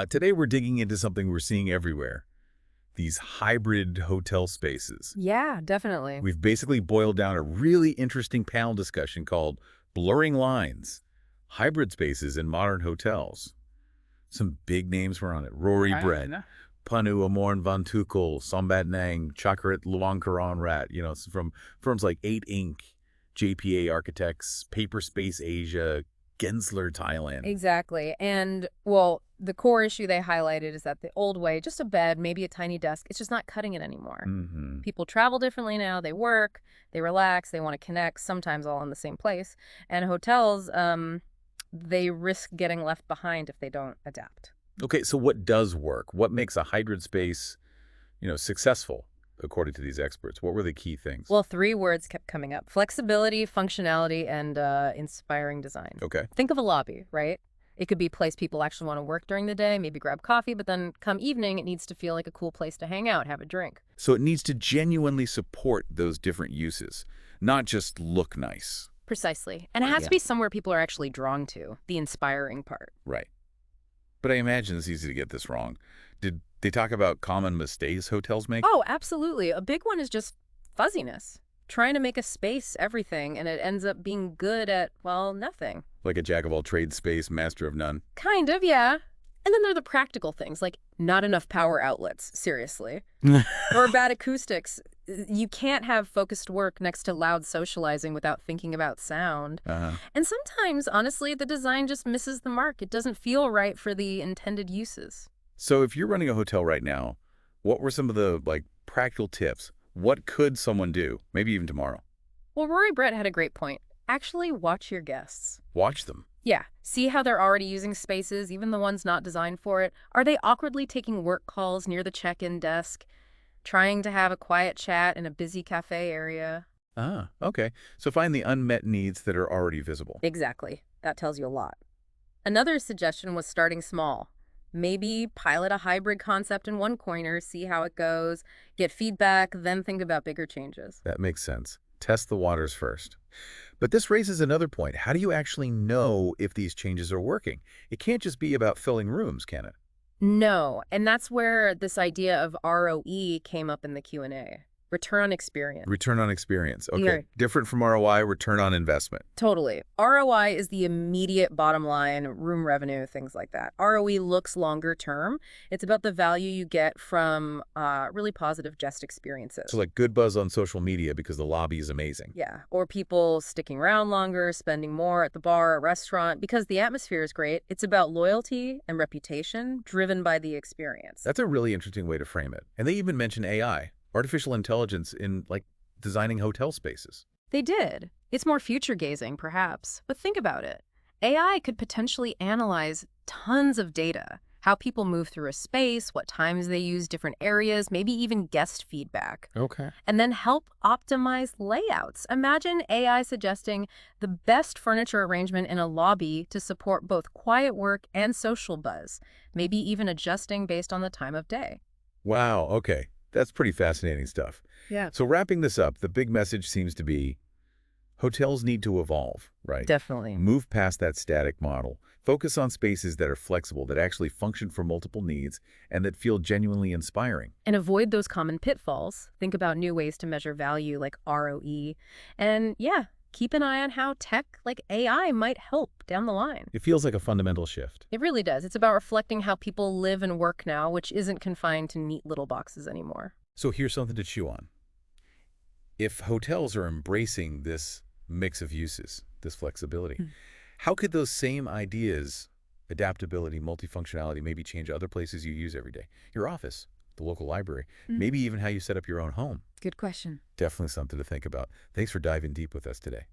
Today we're digging into something we're seeing everywhere, these hybrid hotel spaces. Yeah, definitely. We've basically boiled down a really interesting panel discussion called Blurring Lines, Hybrid Spaces in Modern Hotels. Some big names were on it. Rory Brett, Panu Amornbantukul, Sombat Ng, Chakkrit Luangcharoenrat, from firms like 8 Inc., JPA Architects, Paperspace Asia, Gensler Thailand. Exactly. And, well, the core issue they highlighted is that the old way, just a bed, maybe a tiny desk, it's just not cutting it anymore. People travel differently now. They work, they relax, they want to connect, sometimes all in the same place. And hotels, they risk getting left behind if they don't adapt. Okay, so what does work? What makes a hybrid space, successful, according to these experts? What were the key things? Well, 3 words kept coming up: flexibility, functionality, and inspiring design. Okay. Think of a lobby, right? It could be a place people actually want to work during the day, maybe grab coffee, but then come evening, it needs to feel like a cool place to hang out, have a drink. So it needs to genuinely support those different uses, not just look nice. Precisely. And it has to be somewhere people are actually drawn to, the inspiring part. Right. But I imagine it's easy to get this wrong. Did they talk about common mistakes hotels make? Oh, absolutely. A big one is just fuzziness. Trying to make a space everything, and it ends up being good at, well, nothing. Like a jack-of-all-trades space, master of none? Kind of, yeah. And then there are the practical things, like not enough power outlets, seriously. Or bad acoustics. You can't have focused work next to loud socializing without thinking about sound. And sometimes, honestly, the design just misses the mark. It doesn't feel right for the intended uses. So if you're running a hotel right now, what were some of the, practical tips? What could someone do, maybe even tomorrow? Well, Rory Brett had a great point. Actually, watch your guests. Watch them. Yeah. See how they're already using spaces, even the ones not designed for it. Are they awkwardly taking work calls near the check-in desk? Trying to have a quiet chat in a busy cafe area? Ah, okay. So find the unmet needs that are already visible. Exactly. That tells you a lot. Another suggestion was starting small. Maybe pilot a hybrid concept in one corner, see how it goes, get feedback, then think about bigger changes. That makes sense. Test the waters first. But this raises another point. How do you actually know if these changes are working? It can't just be about filling rooms, can it? No, and that's where this idea of ROE came up in the Q&A. Return on experience. Return on experience. Okay. Yeah. Different from ROI, return on investment. Totally. ROI is the immediate bottom line, room revenue, things like that. ROE looks longer term. It's about the value you get from really positive guest experiences. So like good buzz on social media because the lobby is amazing. Yeah. Or people sticking around longer, spending more at the bar or restaurant because the atmosphere is great. It's about loyalty and reputation driven by the experience. That's a really interesting way to frame it. And they even mention AI. Artificial intelligence in, designing hotel spaces. They did. It's more future-gazing, perhaps. But think about it. AI could potentially analyze tons of data. How people move through a space, what times they use different areas, maybe even guest feedback. Okay. And then help optimize layouts. Imagine AI suggesting the best furniture arrangement in a lobby to support both quiet work and social buzz. Maybe even adjusting based on the time of day. Wow, okay. That's pretty fascinating stuff. Yeah. So wrapping this up, the big message seems to be hotels need to evolve, right? Definitely. Move past that static model. Focus on spaces that are flexible, that actually function for multiple needs, and that feel genuinely inspiring. And avoid those common pitfalls. Think about new ways to measure value like ROE. And yeah, keep an eye on how tech like AI might help down the line. It feels like a fundamental shift. It really does. It's about reflecting how people live and work now, which isn't confined to neat little boxes anymore. So here's something to chew on. If hotels are embracing this mix of uses, this flexibility, how could those same ideas, adaptability, multifunctionality, maybe change other places you use every day? Your office, the local library, maybe even how you set up your own home. Good question. Definitely something to think about. Thanks for diving deep with us today.